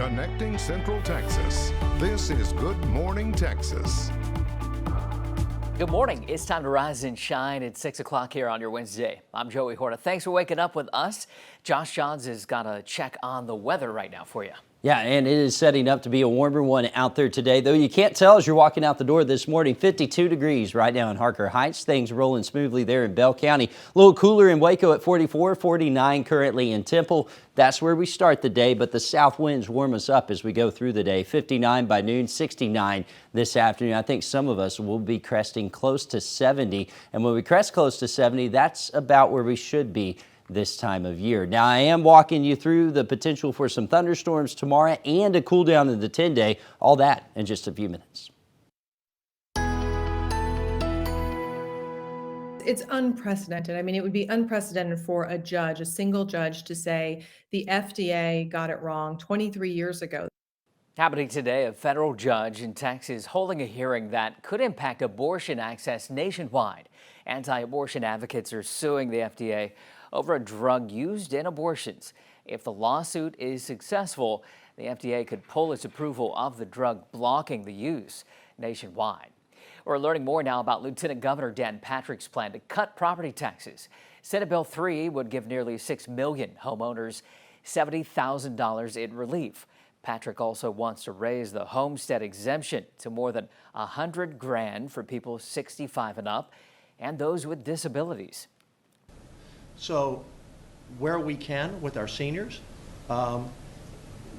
Connecting Central Texas. This is Good Morning Texas. Good morning. It's time to rise and shine at 6 o'clock here on your Wednesday. I'm Joey Horta. Thanks for waking up with us. Josh Johns has got a check on the weather right now for you. Yeah, and it is setting up to be a warmer one out there today, though you can't tell as you're walking out the door this morning. 52 degrees right now in Harker Heights. Things rolling smoothly there in Bell County. A little cooler in Waco at 44, 49 currently in Temple. That's where we start the day, but the south winds warm us up as we go through the day. 59 by noon, 69 this afternoon. I think some of us will be cresting close to 70, and when we crest close to 70, that's about where we should be this time of year. Now, I am walking you through the potential for some thunderstorms tomorrow and a cool down in the 10-day. All that in just a few minutes. It's unprecedented. I mean, it would be unprecedented for a judge, a single judge, to say the FDA got it wrong 23 years ago. Happening today, a federal judge in Texas holding a hearing that could impact abortion access nationwide. Anti-abortion advocates are suing the FDA over a drug used in abortions. If the lawsuit is successful, the FDA could pull its approval of the drug, blocking the use nationwide. We're learning more now about Lieutenant Governor Dan Patrick's plan to cut property taxes. Senate Bill 3 would give nearly 6 million homeowners $70,000 in relief. Patrick also wants to raise the homestead exemption to more than $100,000 for people 65 and up and those with disabilities. So where we can with our seniors,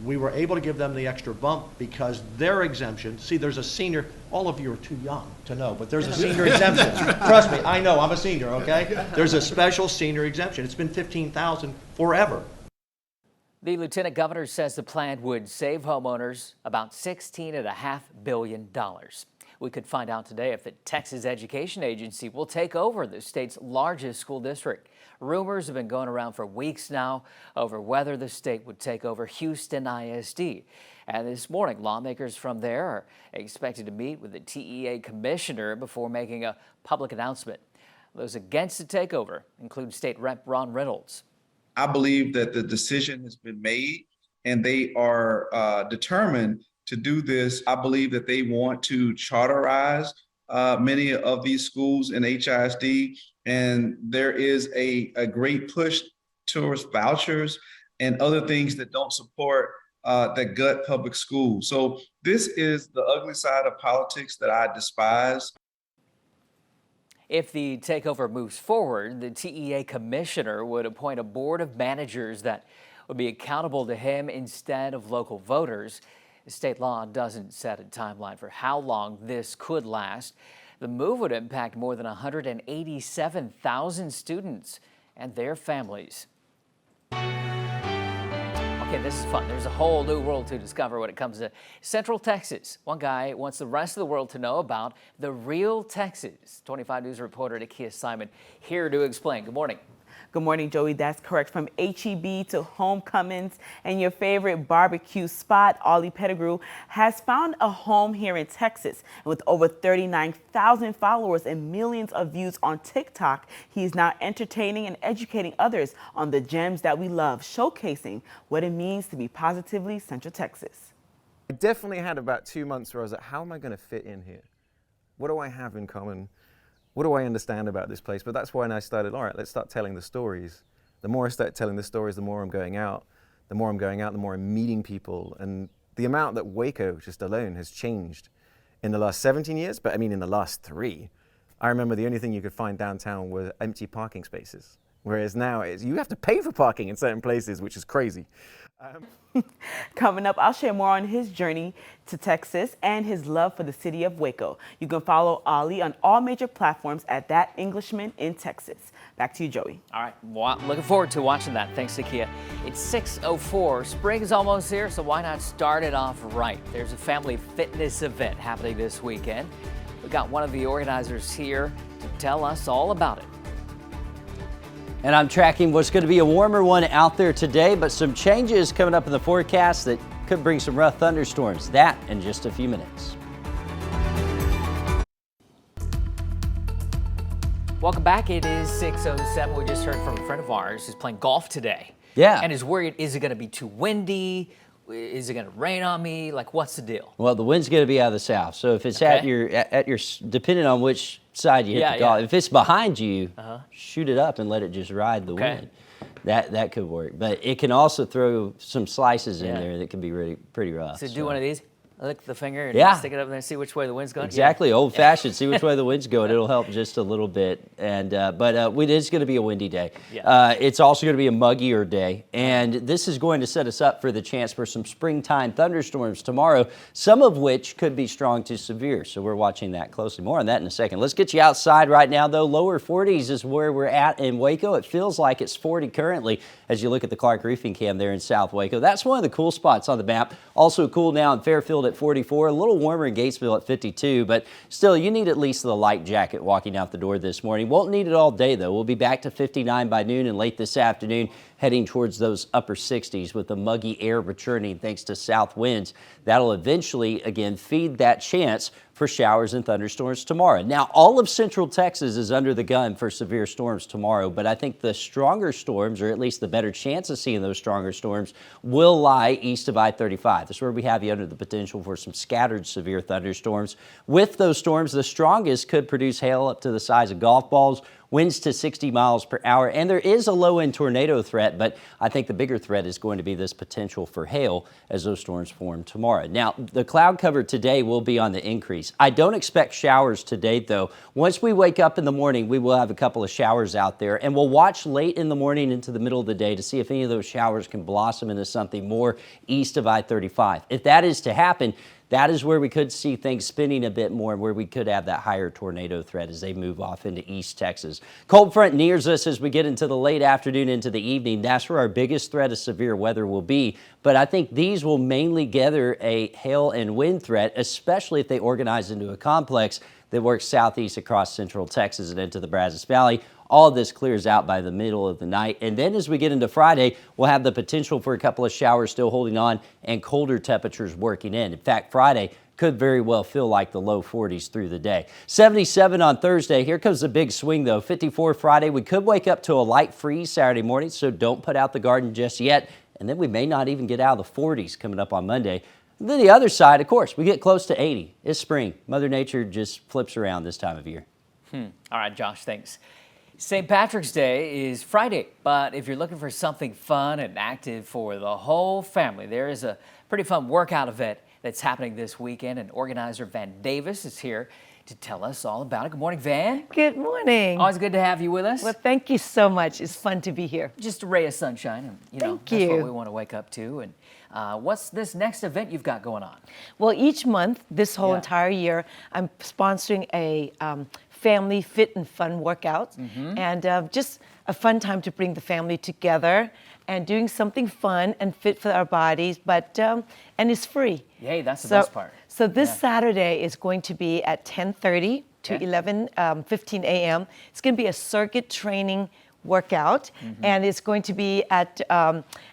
we were able to give them the extra bump because their exemption, see, there's a senior, all of you are too young to know, but there's a senior exemption. Trust me, I know, I'm a senior, okay? There's a special senior exemption. It's been $15,000 forever. The lieutenant governor says the plan would save homeowners about $16.5 billion. We could find out today if the Texas Education Agency will take over the state's largest school district. Rumors have been going around for weeks now over whether the state would take over Houston ISD. And this morning, lawmakers from there are expected to meet with the TEA commissioner before making a public announcement. Those against the takeover include State Rep Ron Reynolds. I believe that the decision has been made and they are determined to do this. I believe that they want to charterize many of these schools in HISD, and there is a great push towards vouchers and other things that don't support that gut public school. So this is the ugly side of politics that I despise. If the takeover moves forward, the TEA commissioner would appoint a board of managers that would be accountable to him instead of local voters. State law doesn't set a timeline for how long this could last. The move would impact more than 187,000 students and their families. Okay, this is fun. There's a whole new world to discover when it comes to Central Texas. One guy wants the rest of the world to know about the real Texas. 25 News reporter Nakia Simon here to explain. Good morning. Good morning, Joey. That's correct. From HEB to Homecomings and your favorite barbecue spot, Ollie Pettigrew has found a home here in Texas. And with over 39,000 followers and millions of views on TikTok, he is now entertaining and educating others on the gems that we love, showcasing what it means to be positively Central Texas. I definitely had about 2 months where I was like, how am I going to fit in here? What do I have in common? What do I understand about this place? But that's when I started, all right, let's start telling the stories. The more I start telling the stories, the more I'm going out. The more I'm going out, the more I'm meeting people. And the amount that Waco just alone has changed in the last 17 years, but I mean in the last 3. I remember the only thing you could find downtown were empty parking spaces. Whereas now you have to pay for parking in certain places, which is crazy. Coming up, I'll share more on his journey to Texas and his love for the city of Waco. You can follow Ollie on all major platforms at That Englishman in Texas. Back to you, Joey. All right, well, looking forward to watching that. Thanks, Nakia. It's 6:04. Spring is almost here, so why not start it off right? There's a family fitness event happening this weekend. We got one of the organizers here to tell us all about it. And I'm tracking what's going to be a warmer one out there today, but some changes coming up in the forecast that could bring some rough thunderstorms. That in just a few minutes. Welcome back. It is 6:07. We just heard from a friend of ours who's playing golf today. Yeah. And is worried, is it going to be too windy? Is it going to rain on me? Like, what's the deal? Well, the wind's going to be out of the south. So if it's Okay. at your, depending on which side you hit Yeah, the golf, yeah. if it's behind you, shoot it up and let it just ride the Okay. wind. That could work. But it can also throw some slices in Yeah. there that can be really pretty rough. So do one of these. Lick the finger and Yeah. stick it up there and see which way the wind's going. Exactly, old-fashioned. See which way the wind's going. It'll help just a little bit. And but it is going to be a windy day. Yeah. It's also going to be a muggier day, and this is going to set us up for the chance for some springtime thunderstorms tomorrow. Some of which could be strong to severe. So we're watching that closely. More on that in a second. Let's get you outside right now, though. Lower 40s is where we're at in Waco. It feels like it's 40 currently as you look at the Clark Roofing Cam there in South Waco. That's one of the cool spots on the map. Also cool now in Fairfield at 44. A little warmer in Gatesville at 52, but still, you need at least the light jacket walking out the door this morning. Won't need it all day, though. We'll be back to 59 by noon and late this afternoon, heading towards those upper 60s with the muggy air returning thanks to south winds. That'll eventually, again, feed that chance for showers and thunderstorms tomorrow. Now, all of central Texas is under the gun for severe storms tomorrow, but I think the stronger storms, or at least the better chance of seeing those stronger storms, will lie east of I-35. That's where we have you under the potential for some scattered severe thunderstorms. With those storms, the strongest could produce hail up to the size of golf balls, winds to 60 miles per hour, and there is a low-end tornado threat, but I think the bigger threat is going to be this potential for hail as those storms form tomorrow. Now, the cloud cover today will be on the increase. I don't expect showers today, though. Once we wake up in the morning, we will have a couple of showers out there, and we'll watch late in the morning into the middle of the day to see if any of those showers can blossom into something more east of I-35. If that is to happen, that is where we could see things spinning a bit more and where we could have that higher tornado threat as they move off into East Texas. Cold front nears us as we get into the late afternoon into the evening. That's where our biggest threat of severe weather will be. But I think these will mainly gather a hail and wind threat, especially if they organize into a complex that works southeast across central Texas and into the Brazos Valley. All of this clears out by the middle of the night. And then as we get into Friday, we'll have the potential for a couple of showers still holding on and colder temperatures working in. In fact, Friday could very well feel like the low 40s through the day. 77 on Thursday. Here comes the big swing, though. 54 Friday. We could wake up to a light freeze Saturday morning, so don't put out the garden just yet. And then we may not even get out of the 40s coming up on Monday. And then the other side, of course, we get close to 80. It's spring. Mother Nature just flips around this time of year. All right, Josh, thanks. St. Patrick's Day is Friday, but if you're looking for something fun and active for the whole family, there is a pretty fun workout event that's happening this weekend, and organizer Van Davis is here to tell us all about it. Good morning, Van. Good morning. Always good to have you with us. Well, thank you so much. It's fun to be here. Just a ray of sunshine, and Thank that's what you. we want to wake up to. And what's this next event you've got going on? Well, each month, this whole Yeah. entire year, I'm sponsoring a family fit and fun workout, and just a fun time to bring the family together and doing something fun and fit for our bodies, but and it's free. Yay, that's the best part. So this Yeah. Saturday is going to be at 10:30 to Okay. 11:15 a.m. It's going to be a circuit training workout, and it's going to be at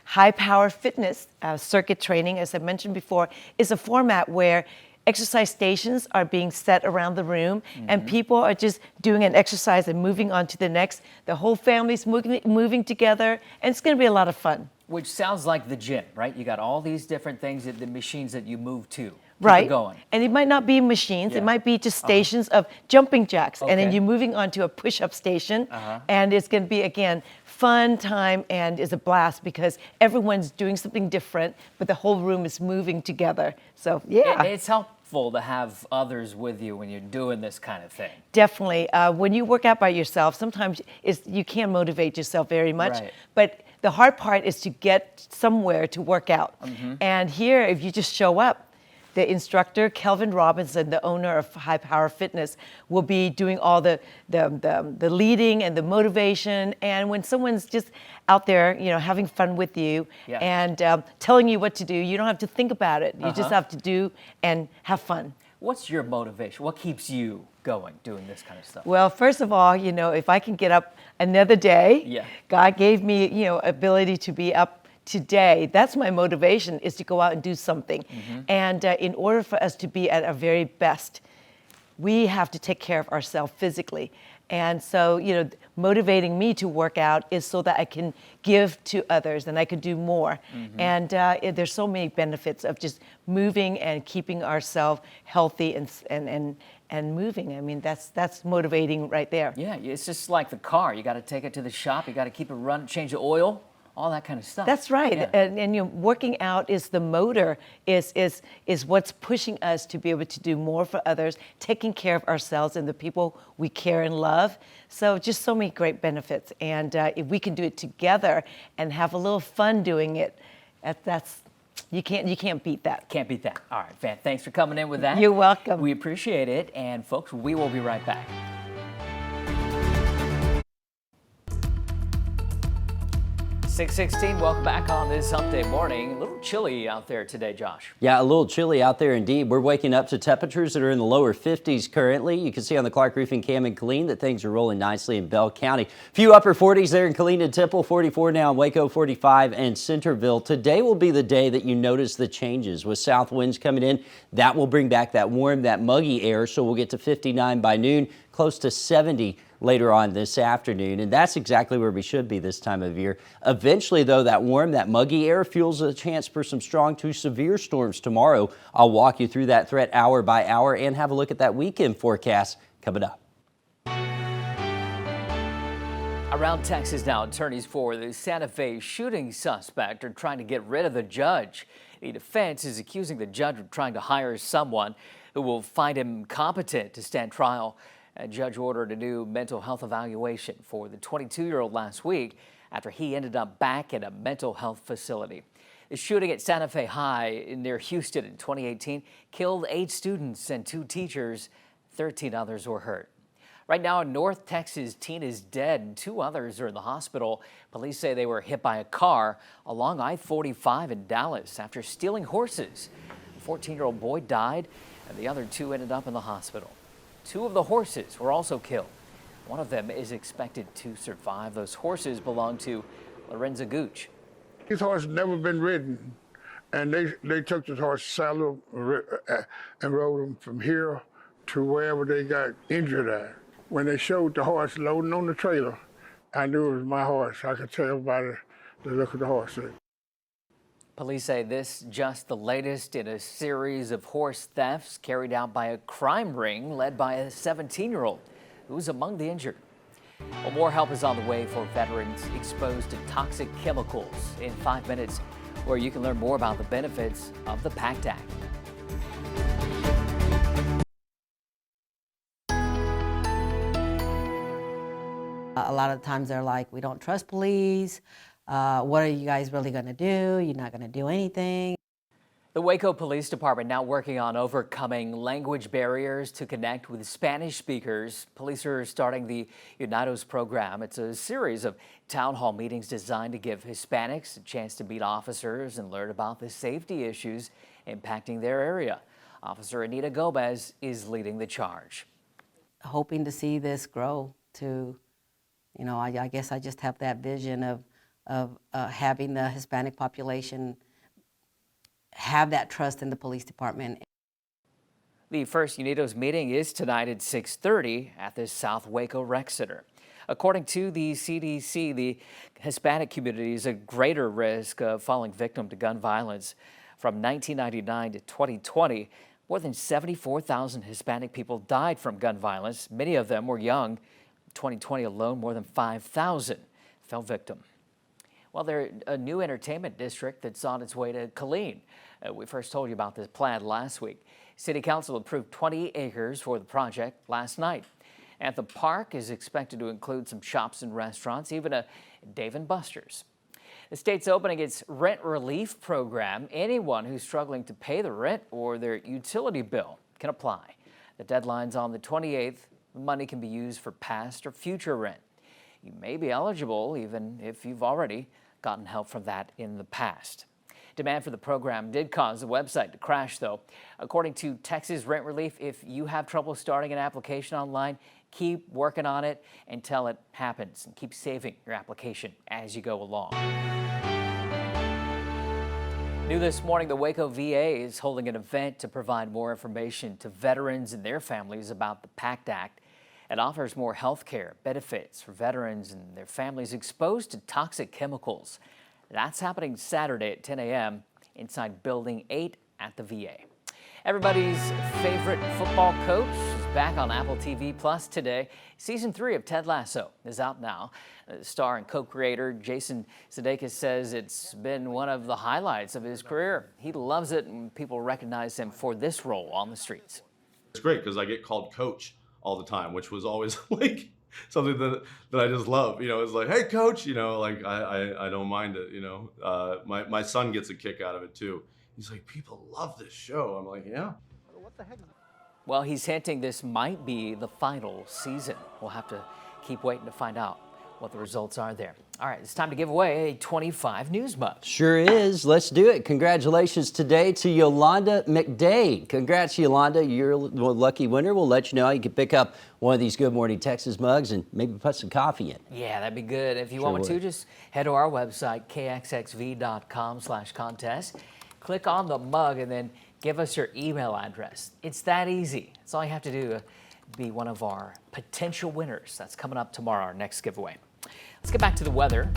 High Power Fitness circuit training. As I mentioned before, is a format where exercise stations are being set around the room, and people are just doing an exercise and moving on to the next. The whole family's moving together, and it's going to be a lot of fun. Which sounds like the gym, right? You got all these different things, the machines that you move to. Keep Right. it going. And it might not be machines, Yeah. it might be just stations of jumping jacks. And then Okay. you're moving on to a push-up station. And it's going to be, again, fun time and is a blast because everyone's doing something different, but the whole room is moving together. So, yeah. It's helpful to have others with you when you're doing this kind of thing. Definitely. When you work out by yourself, sometimes you can't motivate yourself very much. Right. But the hard part is to get somewhere to work out. And here, if you just show up, the instructor, Kelvin Robinson, the owner of High Power Fitness, will be doing all the leading and the motivation. And when someone's just out there, having fun with you Yeah. and telling you what to do, you don't have to think about it. You just have to do and have fun. What's your motivation? What keeps you going doing this kind of stuff? Well, first of all, if I can get up another day, Yeah. God gave me, ability to be up today. That's my motivation, is to go out and do something. And in order for us to be at our very best, we have to take care of ourselves physically. And so, motivating me to work out is so that I can give to others and I could do more. And there's so many benefits of just moving and keeping ourselves healthy and moving. I mean, that's motivating right there. Yeah, it's just like the car. You got to take it to the shop. You got to keep it running, change the oil, all that kind of stuff. That's right. Yeah. And working out is the motor, is what's pushing us to be able to do more for others, taking care of ourselves and the people we care and love. So just so many great benefits. And if we can do it together and have a little fun doing it, that's you can't beat that. Can't beat that. All right, Van, thanks for coming in with that. You're welcome. We appreciate it. And folks, we will be right back. 6:16, welcome back on this Update Morning. A little chilly out there today, Josh. Yeah, a little chilly out there indeed. We're waking up to temperatures that are in the lower 50s currently. You can see on the Clark Roofing Cam in Killeen that things are rolling nicely in Bell County. A few upper 40s there in Killeen and Temple, 44 now in Waco, 45 and Centerville. Today will be the day that you notice the changes. With south winds coming in, that will bring back that warm, that muggy air, so we'll get to 59 by noon, close to 70 later on this afternoon, and that's exactly where we should be this time of year. Eventually, though, that warm, that muggy air fuels a chance for some strong to severe storms tomorrow. I'll walk you through that threat hour by hour and have a look at that weekend forecast coming up. Around Texas now, attorneys for the Santa Fe shooting suspect are trying to get rid of the judge. The defense is accusing the judge of trying to hire someone who will find him competent to stand trial. A judge ordered a new mental health evaluation for the 22-year-old last week after he ended up back at a mental health facility. The shooting at Santa Fe High near Houston in 2018 killed 8 students and 2 teachers. 13 others were hurt. Right now in North Texas, teen is dead and 2 others are in the hospital. Police say they were hit by a car along I-45 in Dallas after stealing horses. A 14-year-old boy died and the other 2 ended up in the hospital. 2 of the horses were also killed. One of them is expected to survive. Those horses belong to Lorenzo Gooch. These horses never been ridden, and they took this horse, saddled and rode them from here to wherever they got injured at. When they showed the horse loading on the trailer, I knew it was my horse. I could tell by the look of the horse. Police say this just the latest in a series of horse thefts carried out by a crime ring led by a 17-year-old who was among the injured. Well, more help is on the way for veterans exposed to toxic chemicals in 5 minutes, where you can learn more about the benefits of the PACT Act. A lot of times they're like, we don't trust police. What are you guys really going to do? You're not going to do anything. The Waco Police Department now working on overcoming language barriers to connect with Spanish speakers. Police are starting the Unidos program. It's a series of town hall meetings designed to give Hispanics a chance to meet officers and learn about the safety issues impacting their area. Officer Anita Gomez is leading the charge. Hoping to see this grow to, I guess I just have that vision of having the Hispanic population have that trust in the police department. The first Unidos meeting is tonight at 6:30 at the South Waco Rec Center. According to the CDC, the Hispanic community is at greater risk of falling victim to gun violence. From 1999 to 2020, more than 74,000 Hispanic people died from gun violence. Many of them were young. In 2020 alone, more than 5,000 fell victim. Well, there's a new entertainment district that's on its way to Killeen. We first told you about this plan last week. City Council approved 20 acres for the project last night. And the park is expected to include some shops and restaurants, even a Dave & Buster's. The state's opening its rent relief program. Anyone who's struggling to pay the rent or their utility bill can apply. The deadline's on the 28th. The money can be used for past or future rent. You may be eligible even if you've already gotten help from that in the past. Demand for the program did cause the website to crash, though. According to Texas Rent Relief, if you have trouble starting an application online, keep working on it until it happens, and keep saving your application as you go along. New this morning, the Waco VA is holding an event to provide more information to veterans and their families about the PACT Act. It offers more health care benefits for veterans and their families exposed to toxic chemicals. That's happening Saturday at 10 a.m. inside Building 8 at the VA. Everybody's favorite football coach is back on Apple TV Plus today. Season 3 of Ted Lasso is out now. Star and co-creator Jason Sudeikis says it's been one of the highlights of his career. He loves it and people recognize him for this role on the streets. It's great because I get called coach all the time, which was always like something that I just love. You know, it's like, hey, coach, you know, like I don't mind it, you know. My son gets a kick out of it too. He's like, people love this show. I'm like, yeah. What the heck? Well, he's hinting this might be the final season. We'll have to keep waiting to find out what the results are there. All right, it's time to give away a 25 News Mug. Sure is. Let's do it. Congratulations today to Yolanda McDade. Congrats, Yolanda. You're a lucky winner. We'll let you know how you can pick up one of these Good Morning Texas mugs and maybe put some coffee in. Yeah, that'd be good. If you want to, just head to our website, kxxv.com/contest. Click on the mug and then give us your email address. It's that easy. That's all you have to do to be one of our potential winners. That's coming up tomorrow, our next giveaway. Let's get back to the weather.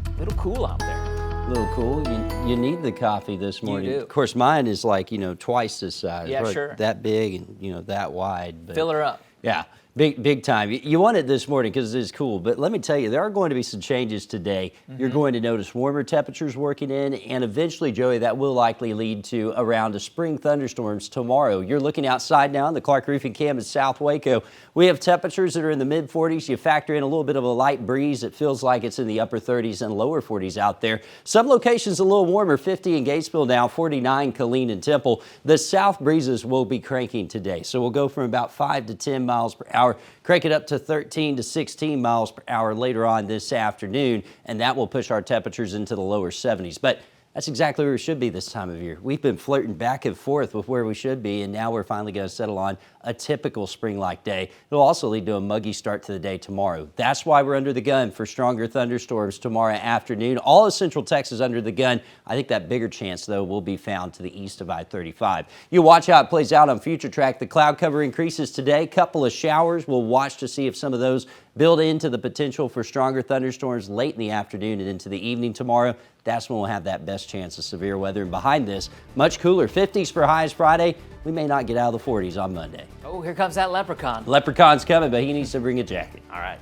A little cool out there. A little cool. You need the coffee this morning. You do. Of course, mine is like, you know, twice this size. Yeah, right? sure. That big and, you know, that wide. But Fill her up. yeah. Big time. You want it this morning because it is cool, but let me tell you, there are going to be some changes today. You're going to notice warmer temperatures working in, and eventually, Joey, that will likely lead to a round of spring thunderstorms tomorrow. You're looking outside now in the Clark Roofing Cam in South Waco. We have temperatures that are in the mid-40s. You factor in a little bit of a light breeze. It feels like it's in the upper 30s and lower 40s out there. Some locations a little warmer, 50 in Gatesville now, 49 Killeen and Temple. The south breezes will be cranking today, so we'll go from about 5 to 10 miles per hour. Crank it up to 13 to 16 miles per hour later on this afternoon, and that will push our temperatures into the lower 70s. But that's exactly where we should be this time of year. We've been flirting back and forth with where we should be, and now we're finally going to settle on a typical spring-like day. It'll also lead to a muggy start to the day tomorrow. That's why we're under the gun for stronger thunderstorms tomorrow afternoon. All of Central Texas under the gun. I think that bigger chance, though, will be found to the east of I-35. You watch how it plays out on Future Track. The cloud cover increases today. Couple of showers. We'll watch to see if some of those build into the potential for stronger thunderstorms late in the afternoon and into the evening tomorrow. That's when we'll have that best chance of severe weather. And behind this, much cooler. 50s for highs Friday. We may not get out of the 40s on Monday. Oh, here comes that leprechaun. Leprechaun's coming, but he needs to bring a jacket. All right.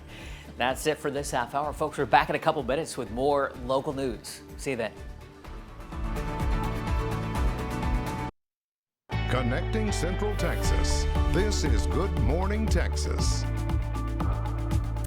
That's it for this half hour. Folks, we're back in a couple minutes with more local news. See you then. Connecting Central Texas. This is Good Morning Texas.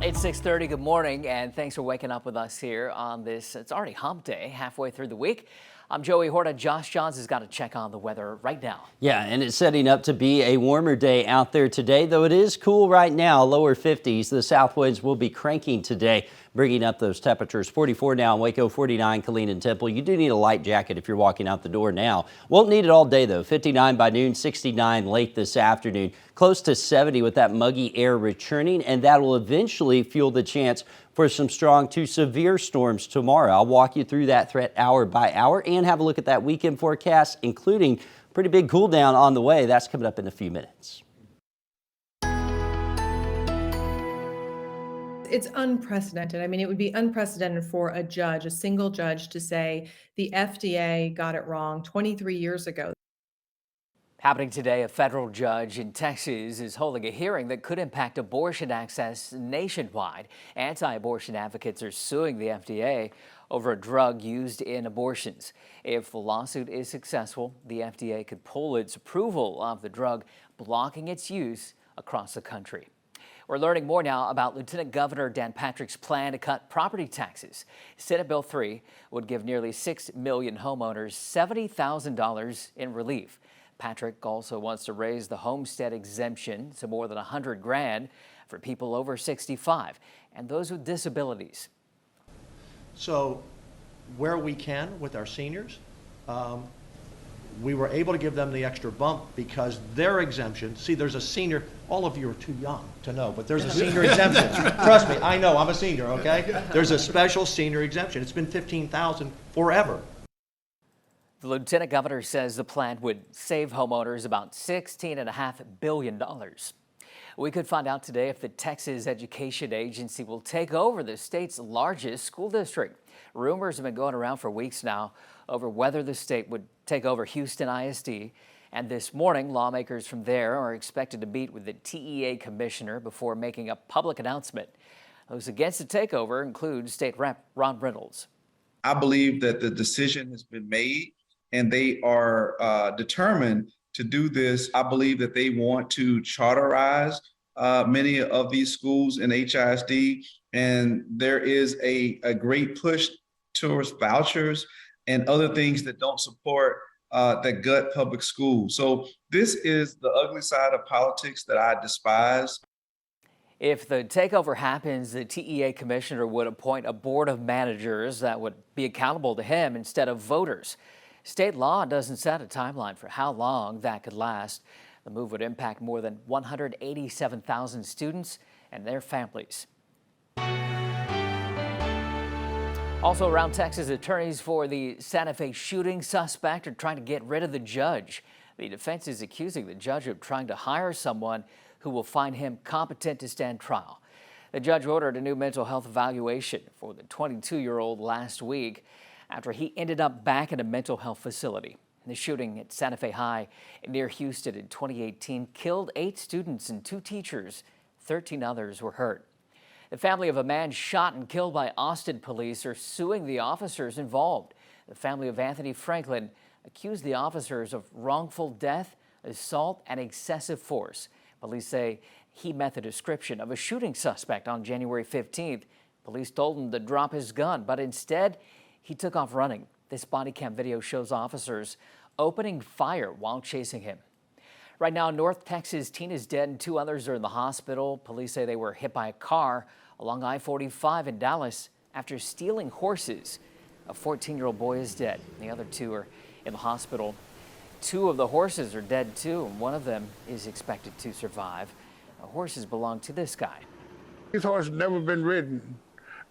It's 6:30. Good morning, and thanks for waking up with us here on this. It's already hump day, halfway through the week. I'm Joey Horta. Josh Johns has got to check on the weather right now. Yeah, and it's setting up to be a warmer day out there today, though it is cool right now, lower 50s. The south winds will be cranking today, bringing up those temperatures. 44 now in Waco, 49 Killeen and Temple. You do need a light jacket if you're walking out the door now. Won't need it all day, though. 59 by noon, 69 late this afternoon. Close to 70 with that muggy air returning, and that will eventually fuel the chance for some strong to severe storms tomorrow. I'll walk you through that threat hour by hour and have a look at that weekend forecast, including pretty big cool down on the way. That's coming up in a few minutes. It's unprecedented. I mean, it would be unprecedented for a judge, a single judge, to say the FDA got it wrong 23 years ago. Happening today, a federal judge in Texas is holding a hearing that could impact abortion access nationwide. Anti-abortion advocates are suing the FDA over a drug used in abortions. If the lawsuit is successful, the FDA could pull its approval of the drug, blocking its use across the country. We're learning more now about Lieutenant Governor Dan Patrick's plan to cut property taxes. Senate Bill 3 would give nearly 6 million homeowners $70,000 in relief. Patrick also wants to raise the homestead exemption to more than $100,000 for people over 65 and those with disabilities. So where we can with our seniors, we were able to give them the extra bump because their exemption, see, there's a senior, all of you are too young to know, but there's a senior exemption. Trust me, I know, I'm a senior, okay? There's a special senior exemption. It's been $15,000 forever. The lieutenant governor says the plan would save homeowners about $16.5 billion. We could find out today if the Texas Education Agency will take over the state's largest school district. Rumors have been going around for weeks now over whether the state would take over Houston ISD. And this morning, lawmakers from there are expected to meet with the TEA commissioner before making a public announcement. Those against the takeover include State Rep Ron Reynolds. I believe that the decision has been made and they are determined to do this. I believe that they want to charterize many of these schools in HISD, and there is a great push towards vouchers and other things that don't support that gut public school. So this is the ugly side of politics that I despise. If the takeover happens, the TEA commissioner would appoint a board of managers that would be accountable to him instead of voters. State law doesn't set a timeline for how long that could last. The move would impact more than 187,000 students and their families. Also around Texas, attorneys for the Santa Fe shooting suspect are trying to get rid of the judge. The defense is accusing the judge of trying to hire someone who will find him competent to stand trial. The judge ordered a new mental health evaluation for the 22-year-old last week after he ended up back in a mental health facility. The shooting at Santa Fe High near Houston in 2018 killed 8 students and 2 teachers. 13 others were hurt. The family of a man shot and killed by Austin police are suing the officers involved. The family of Anthony Franklin accused the officers of wrongful death, assault, and excessive force. Police say he met the description of a shooting suspect on January 15th. Police told him to drop his gun, but instead he took off running. This body cam video shows officers opening fire while chasing him. Right now, North Texas teen is dead and 2 others are in the hospital. Police say they were hit by a car along I-45 in Dallas after stealing horses. A 14-year-old boy is dead. The other 2 are in the hospital. 2 of the horses are dead too, and one of them is expected to survive. The horses belong to this guy. These horses never been ridden,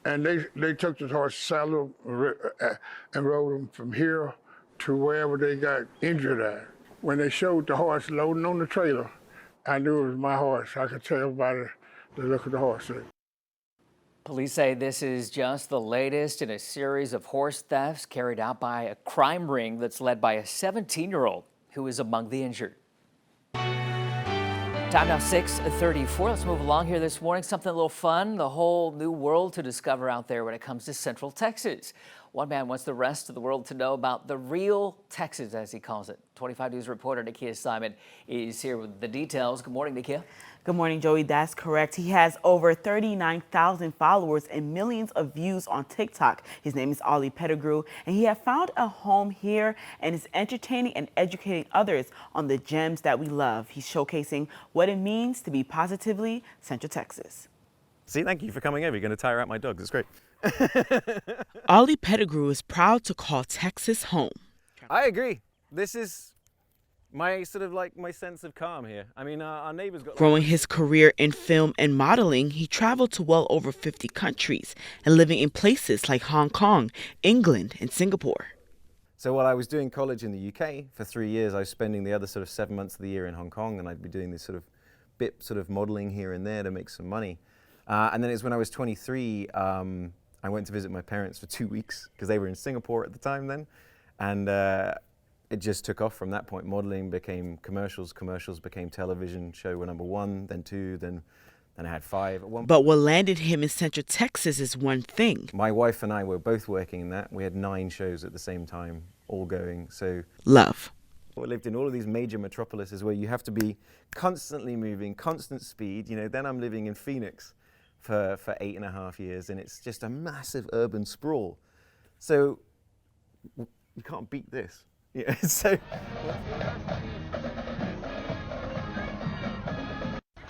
and they took the horse, saddled and rode them from here to wherever they got injured at. When they showed the horse loading on the trailer, I knew it was my horse. I could tell by the look of the horse. Police say this is just the latest in a series of horse thefts carried out by a crime ring that's led by a 17-year-old who is among the injured. Time now 6:34. Let's move along here this morning. Something a little fun, the whole new world to discover out there when it comes to Central Texas. One man wants the rest of the world to know about the real Texas, as he calls it. 25 News reporter Nakia Simon is here with the details. Good morning, Nakia. Good morning, Joey. That's correct. He has over 39,000 followers and millions of views on TikTok. His name is Ollie Pettigrew, and he has found a home here and is entertaining and educating others on the gems that we love. He's showcasing what it means to be positively Central Texas. See, thank you for coming over. You're going to tire out my dogs. It's great. Ollie Pettigrew is proud to call Texas home. I agree. This is my sort of like my sense of calm here. I mean, our neighbors got... Growing his career in film and modeling, he traveled to well over 50 countries and living in places like Hong Kong, England, and Singapore. So while I was doing college in the UK for 3 years, I was spending the other sort of 7 months of the year in Hong Kong, and I'd be doing this sort of modeling here and there to make some money. And then it was when I was 23, I went to visit my parents for 2 weeks because they were in Singapore at the time then. And it just took off from that point. Modeling became commercials, commercials became television. Show were number 1, then 2, then I had 5. But what landed him in Central Texas is one thing. My wife and I were both working in that. We had 9 shows at the same time, all going. So love. I lived in all of these major metropolises where you have to be constantly moving, constant speed. You know, then I'm living in Phoenix for 8.5 years, and it's just a massive urban sprawl. So you can't beat this. Yeah, so.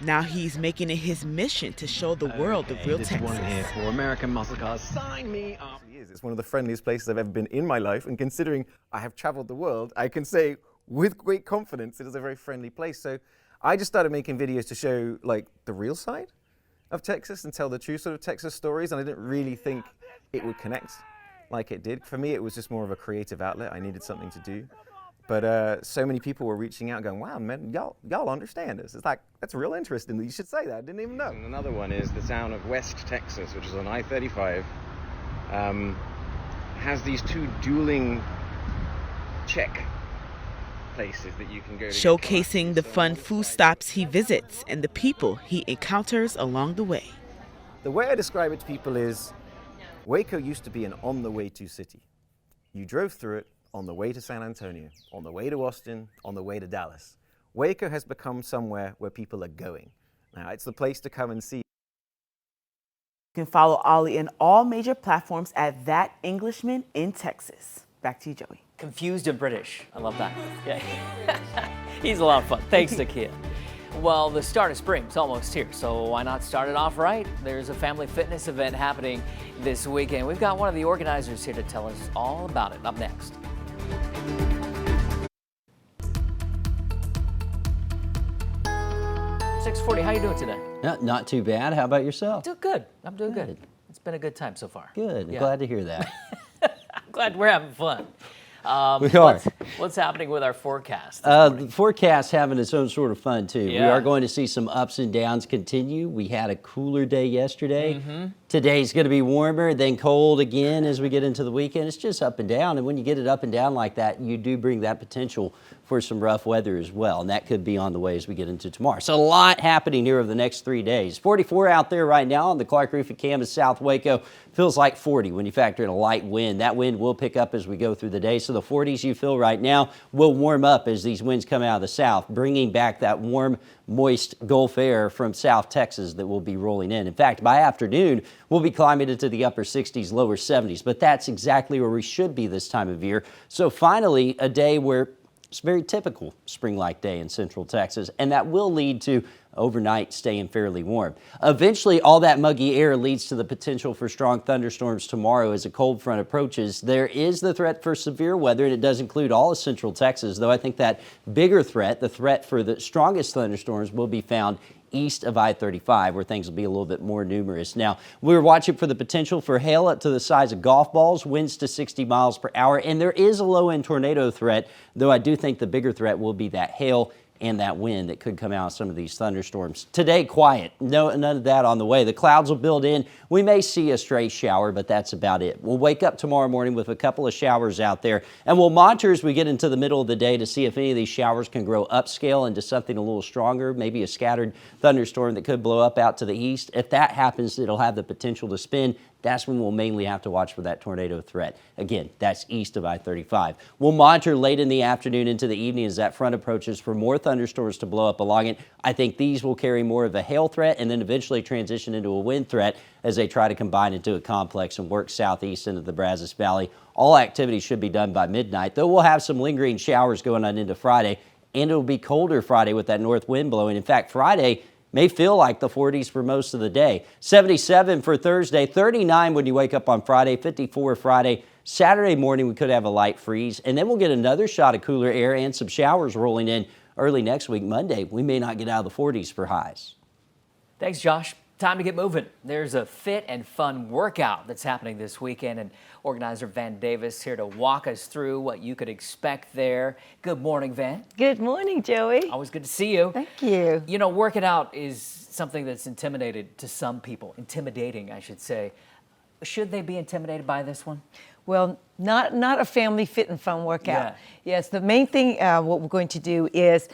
Now he's making it his mission to show the world the real Texas. One here for American muscle cars. Sign me up. It's one of the friendliest places I've ever been in my life, and considering I have traveled the world, I can say with great confidence it is a very friendly place. So I just started making videos to show like the real side of Texas and tell the true sort of Texas stories, and I didn't really think it would connect like it did. For me, it was just more of a creative outlet. I needed something to do. But so many people were reaching out going, wow, man, y'all understand this. It's like, that's real interesting. You should say that. I didn't even know. And another one is the town of West Texas, which is on I-35, has these two dueling check places that you can go to. Showcasing the fun food stops he visits and the people he encounters along the way. The way I describe it to people is, Waco used to be an on-the-way-to city. You drove through it on the way to San Antonio, on the way to Austin, on the way to Dallas. Waco has become somewhere where people are going. Now, it's the place to come and see. You can follow Ollie in all major platforms at That Englishman in Texas. Back to you, Joey. Confused and British. I love that. Yeah. He's a lot of fun. Thanks, Nakia. Well, the start of spring's almost here, so why not start it off right? There's a family fitness event happening this weekend. We've got one of the organizers here to tell us all about it. Up next. .640, how you doing today? Not too bad. How about yourself? Doing good. I'm doing good. It's been a good time so far. Good. Yeah. Glad to hear that. I'm glad we're having fun. We are. What's happening with our forecast? The forecast having its own sort of fun, too. Yeah. We are going to see some ups and downs continue. We had a cooler day yesterday. Today's going to be warmer, then cold again as we get into the weekend. It's just up and down, and when you get it up and down like that, you do bring that potential for some rough weather as well, and that could be on the way as we get into tomorrow. So a lot happening here over the next 3 days. 44 out there right now on the Clark Roof at Camas, South Waco. Feels like 40 when you factor in a light wind. That wind will pick up as we go through the day, so the 40s you feel right now will warm up as these winds come out of the south, bringing back that warm, moist Gulf air from South Texas that will be rolling in. In fact, by afternoon, we'll be climbing into the upper 60s, lower 70s, but that's exactly where we should be this time of year. So finally, a day where it's a very typical spring-like day in Central Texas, and that will lead to overnight staying fairly warm. Eventually, all that muggy air leads to the potential for strong thunderstorms tomorrow as a cold front approaches. There is the threat for severe weather, and it does include all of Central Texas, though I think that bigger threat, the threat for the strongest thunderstorms, will be found east of I-35, where things will be a little bit more numerous. Now, we're watching for the potential for hail up to the size of golf balls, winds to 60 miles per hour, and there is a low-end tornado threat, though I do think the bigger threat will be that hail and that wind that could come out of some of these thunderstorms. Today, quiet. None of that on the way. The clouds will build in. We may see a stray shower, but that's about it. We'll wake up tomorrow morning with a couple of showers out there, and we'll monitor as we get into the middle of the day to see if any of these showers can grow upscale into something a little stronger, maybe a scattered thunderstorm that could blow up out to the east. If that happens, it'll have the potential to spin. That's when we'll mainly have to watch for that tornado threat. Again, that's east of I-35. We'll monitor late in the afternoon into the evening as that front approaches for more thunderstorms to blow up along it. I think these will carry more of a hail threat and then eventually transition into a wind threat as they try to combine into a complex and work southeast into the Brazos Valley. All activity should be done by midnight, though we'll have some lingering showers going on into Friday, and it'll be colder Friday with that north wind blowing. In fact, Friday may feel like the 40s for most of the day. 77 for Thursday, 39 when you wake up on Friday, 54 Friday. Saturday morning, we could have a light freeze, and then we'll get another shot of cooler air and some showers rolling in early next week. Monday, we may not get out of the 40s for highs. Thanks, Josh. Time to get moving. There's a fit and fun workout that's happening this weekend, and organizer Van Davis here to walk us through what you could expect there. Good morning, Van. Good morning, Joey. Always good to see you. Thank you. You know, working out is something that's intimidating, I should say. Should they be intimidated by this one? Well, not a family fit and fun workout. Yeah. Yes, the main thing what we're going to do is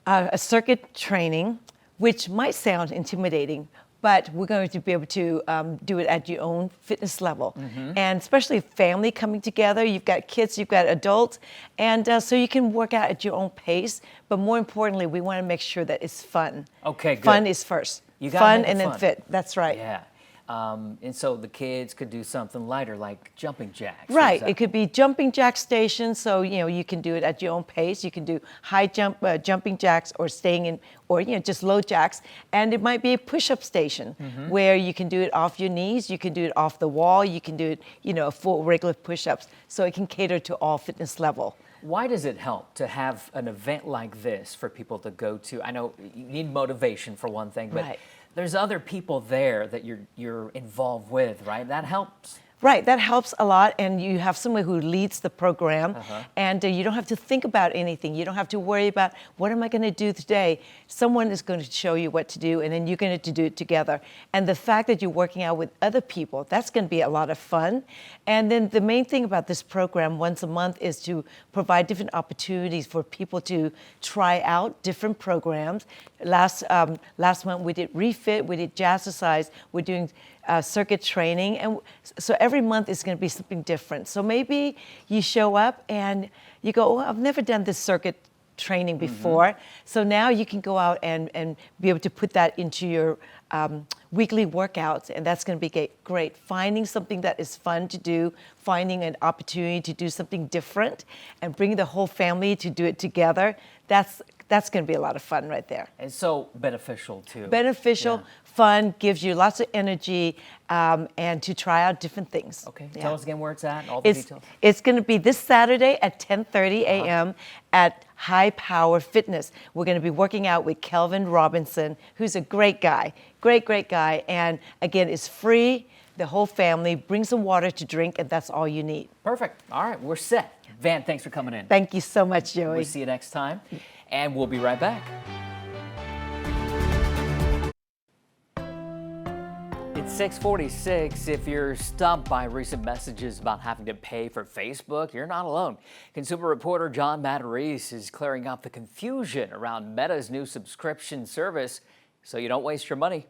a circuit training, which might sound intimidating, but we're going to be able to do it at your own fitness level. And especially family coming together, you've got kids, you've got adults, and so you can work out at your own pace, but more importantly, we want to make sure that it's fun. Okay, good. Fun is first. You gotta fun make it and then fun. fit, that's right. Yeah. And so the kids could do something lighter like jumping jacks. Right, it could be jumping jack stations, so you can do it at your own pace. You can do high jumping jacks or staying in, or just low jacks. And it might be a push-up station where you can do it off your knees, you can do it off the wall, you can do it, full regular push-ups. So it can cater to all fitness level. Why does it help to have an event like this for people to go to? I know you need motivation for one thing, but Right. there's other people there that you're involved with, right? That helps. Right, that helps a lot, and you have someone who leads the program, and you don't have to think about anything. You don't have to worry about, what am I going to do today? Someone is going to show you what to do, and then you're going to do it together. And the fact that you're working out with other people, that's going to be a lot of fun. And then the main thing about this program once a month is to provide different opportunities for people to try out different programs. Last month we did Refit, we did Jazzercise, we're doing circuit training, and so every month is going to be something different. So maybe you show up and you go, oh, I've never done this circuit training before, so now you can go out and be able to put that into your weekly workouts, and that's going to be great. Finding something that is fun to do, finding an opportunity to do something different, and bringing the whole family to do it together, that's going to be a lot of fun right there. And so beneficial too. Beneficial, fun, gives you lots of energy, and to try out different things. Okay, tell us again where it's at and all the details. It's going to be this Saturday at 10:30 a.m. at High Power Fitness. We're going to be working out with Kelvin Robinson, who's a great guy, great guy. And again, it's free. The whole family, bring some water to drink, and that's all you need. Perfect. All right, we're set. Van, thanks for coming in. Thank you so much, Joey. We'll see you next time, and we'll be right back. It's 6:46. If you're stumped by recent messages about having to pay for Facebook, you're not alone. Consumer reporter John Matarese is clearing up the confusion around Meta's new subscription service so you don't waste your money.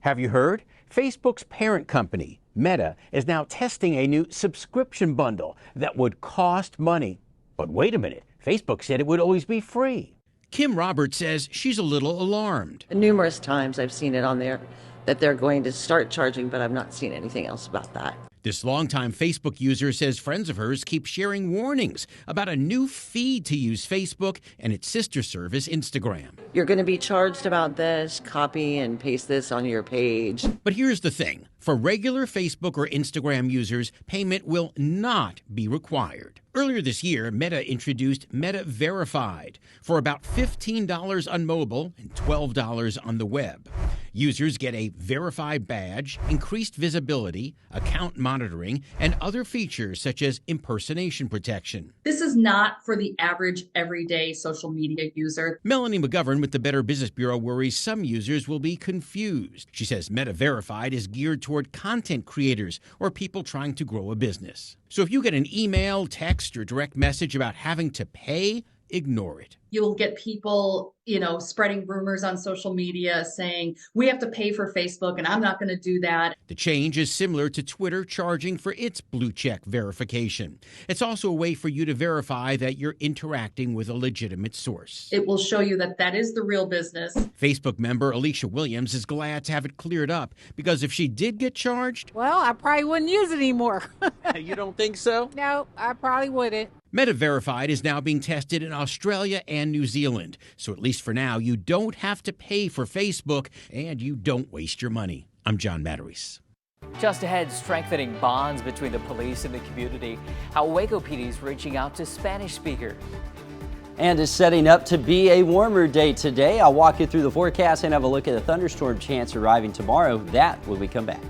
Have you heard? Facebook's parent company, Meta, is now testing a new subscription bundle that would cost money. But wait a minute, Facebook said it would always be free. Kim Roberts says she's a little alarmed. Numerous times I've seen it on there that they're going to start charging, but I've not seen anything else about that. This longtime Facebook user says friends of hers keep sharing warnings about a new fee to use Facebook and its sister service, Instagram. You're going to be charged about this, copy and paste this on your page. But here's the thing. For regular Facebook or Instagram users, payment will not be required. Earlier this year, Meta introduced Meta Verified for about $15 on mobile and $12 on the web. Users get a verified badge, increased visibility, account monitoring, and other features such as impersonation protection. This is not for the average everyday social media user. Melanie McGovern with the Better Business Bureau worries some users will be confused. She says Meta Verified is geared toward content creators or people trying to grow a business. So if you get an email, text, or direct message about having to pay, ignore it. You'll get people, spreading rumors on social media saying, we have to pay for Facebook and I'm not going to do that. The change is similar to Twitter charging for its blue check verification. It's also a way for you to verify that you're interacting with a legitimate source. It will show you that that is the real business. Facebook member Alicia Williams is glad to have it cleared up because if she did get charged, well, I probably wouldn't use it anymore. You don't think so? No, I probably wouldn't. Meta Verified is now being tested in Australia and New Zealand. So at least for now, you don't have to pay for Facebook and you don't waste your money. I'm John Matarese. Just ahead, strengthening bonds between the police and the community. How Waco PD is reaching out to Spanish speakers. And it's setting up to be a warmer day today. I'll walk you through the forecast and have a look at a thunderstorm chance arriving tomorrow. That when we come back.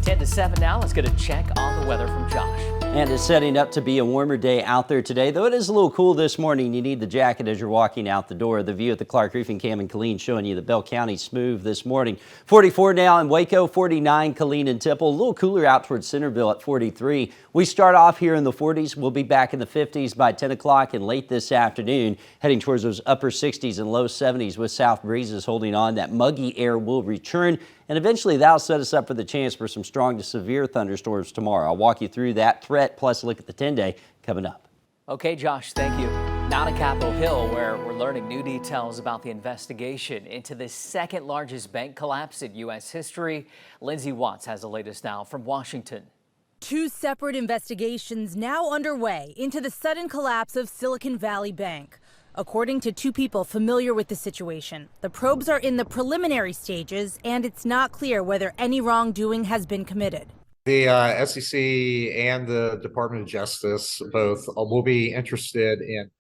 10 to 7 now. Let's get a check on the weather from Josh. And it's setting up to be a warmer day out there today, though it is a little cool this morning. You need the jacket as you're walking out the door. The view at the Clark Roofing Cam and Killeen showing you the Bell County smooth this morning. 44 now in Waco, 49 Killeen and Temple. A little cooler out towards Centerville at 43. We start off here in the 40s. We'll be back in the 50s by 10 o'clock and late this afternoon, heading towards those upper 60s and low 70s with south breezes holding on. That muggy air will return. And eventually that'll set us up for the chance for some strong to severe thunderstorms tomorrow. I'll walk you through that threat plus look at the 10-day coming up. Okay, Josh, thank you. Now to Capitol Hill, where we're learning new details about the investigation into the second largest bank collapse in U.S. history. Lindsay Watts has the latest now from Washington. Two separate investigations now underway into the sudden collapse of Silicon Valley Bank. According to two people familiar with the situation, the probes are in the preliminary stages, and it's not clear whether any wrongdoing has been committed. The SEC and the Department of Justice both will be interested in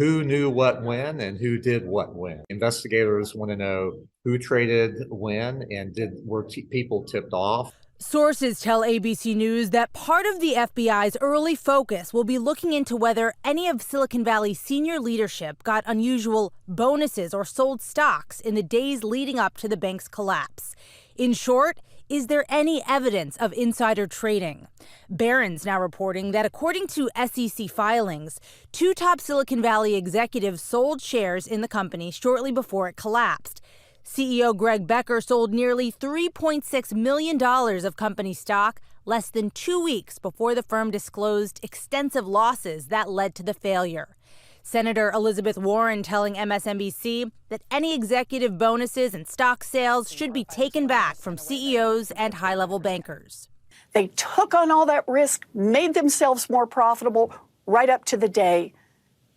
who knew what when and who did what when. Investigators want to know who traded when and were people tipped off. Sources tell ABC News that part of the FBI's early focus will be looking into whether any of Silicon Valley's senior leadership got unusual bonuses or sold stocks in the days leading up to the bank's collapse. In short, is there any evidence of insider trading? Barron's now reporting that according to SEC filings, 2 top Silicon Valley executives sold shares in the company shortly before it collapsed. CEO Greg Becker sold nearly $3.6 million of company stock less than 2 weeks before the firm disclosed extensive losses that led to the failure. Senator Elizabeth Warren telling MSNBC that any executive bonuses and stock sales should be taken back from CEOs and high-level bankers. They took on all that risk, made themselves more profitable right up to the day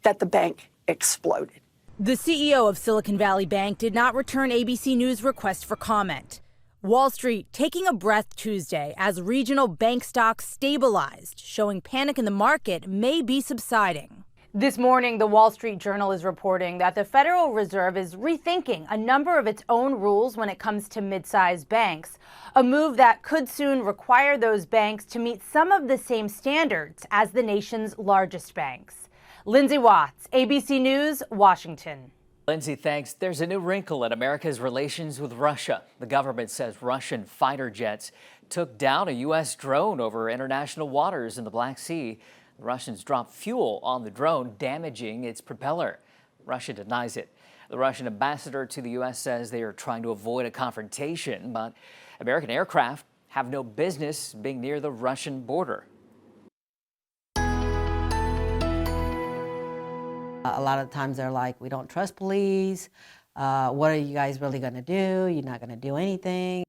that the bank exploded. The CEO of Silicon Valley Bank did not return ABC News' request for comment. Wall Street taking a breath Tuesday as regional bank stocks stabilized, showing panic in the market may be subsiding. This morning, the Wall Street Journal is reporting that the Federal Reserve is rethinking a number of its own rules when it comes to mid-sized banks, a move that could soon require those banks to meet some of the same standards as the nation's largest banks. Lindsay Watts, ABC News, Washington. Lindsay, thanks. There's a new wrinkle in America's relations with Russia. The government says Russian fighter jets took down a U.S. drone over international waters in the Black Sea. The Russians dropped fuel on the drone, damaging its propeller. Russia denies it. The Russian ambassador to the U.S. says they are trying to avoid a confrontation, but American aircraft have no business being near the Russian border. A lot of times they're like, we don't trust police. What are you guys really going to do? You're not going to do anything.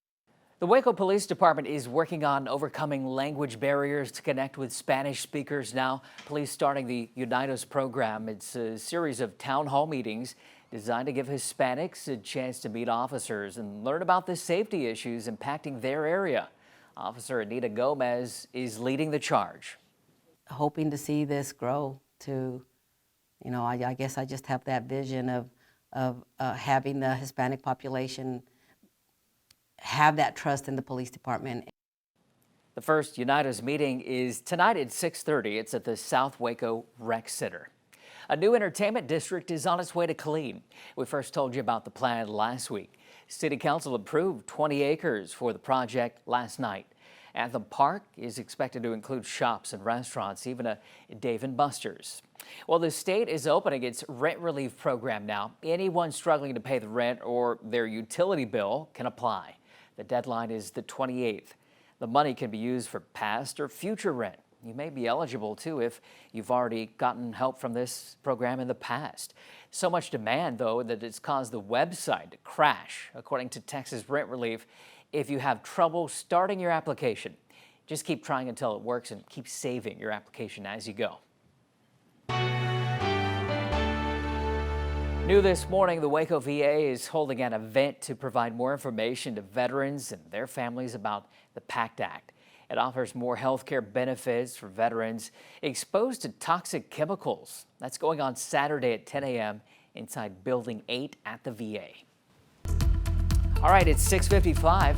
The Waco Police Department is working on overcoming language barriers to connect with Spanish speakers now. Police starting the Unidos program. It's a series of town hall meetings designed to give Hispanics a chance to meet officers and learn about the safety issues impacting their area. Officer Anita Gomez is leading the charge. Hoping to see this grow to, you know, I guess I just have that vision of having the Hispanic population have that trust in the police department. The first Unidos meeting is tonight at 6:30. It's at the South Waco Rec Center. A new entertainment district is on its way to Killeen. We first told you about the plan last week. City Council approved 20 acres for the project last night. Anthem Park is expected to include shops and restaurants, even a Dave & Buster's. Well, the state is opening its rent relief program now. Anyone struggling to pay the rent or their utility bill can apply. The deadline is the 28th. The money can be used for past or future rent. You may be eligible, too, if you've already gotten help from this program in the past. So much demand, though, that it's caused the website to crash, according to Texas Rent Relief. If you have trouble starting your application, just keep trying until it works and keep saving your application as you go. New this morning, the Waco VA is holding an event to provide more information to veterans and their families about the PACT Act. It offers more health care benefits for veterans exposed to toxic chemicals. That's going on Saturday at 10 a.m. inside Building 8 at the VA. All right, it's 6:55.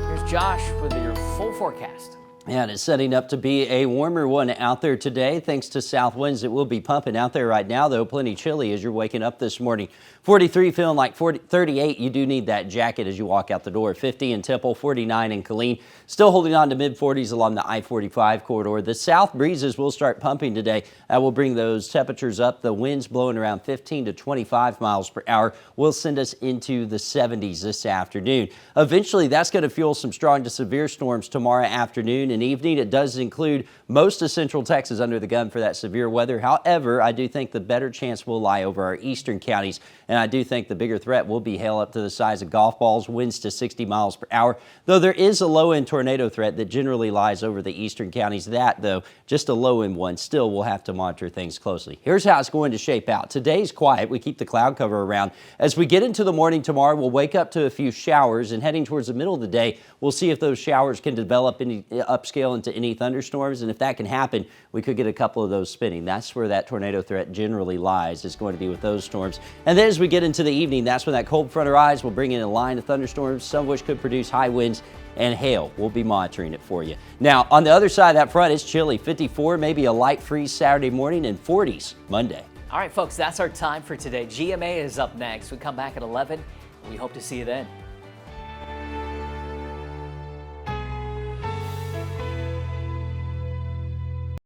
Here's Josh with your full forecast. Yeah, and it's setting up to be a warmer one out there today thanks to south winds that will be pumping out there right now, though plenty chilly as you're waking up this morning. 43 feeling like 38. You do need that jacket as you walk out the door. 50 in Temple, 49 in Killeen. Still holding on to mid-40s along the I-45 corridor. The south breezes will start pumping today. That will bring those temperatures up. The winds blowing around 15 to 25 miles per hour will send us into the 70s this afternoon. Eventually, that's going to fuel some strong to severe storms tomorrow afternoon and evening. It does include most of central Texas under the gun for that severe weather. However, I do think the better chance will lie over our eastern counties, and I do think the bigger threat will be hail up to the size of golf balls, winds to 60 miles per hour, though there is a low-end tornado threat that generally lies over the eastern counties. That, though, just a low-end one. Still, we'll have to monitor things closely. Here's how it's going to shape out. Today's quiet. We keep the cloud cover around. As we get into the morning tomorrow, we'll wake up to a few showers, and heading towards the middle of the day, we'll see if those showers can develop up upscale into any thunderstorms, and if that can happen, we could get a couple of those spinning. That's where that tornado threat generally lies, is going to be with those storms. And then as we get into the evening, that's when that cold front of rise will bring in a line of thunderstorms, some of which could produce high winds and hail. We'll be monitoring it for you. Now, on the other side of that front, it's chilly. 54, maybe a light freeze Saturday morning, and 40s Monday. All right, folks, that's our time for today. GMA is up next. We come back at 11. We hope to see you then.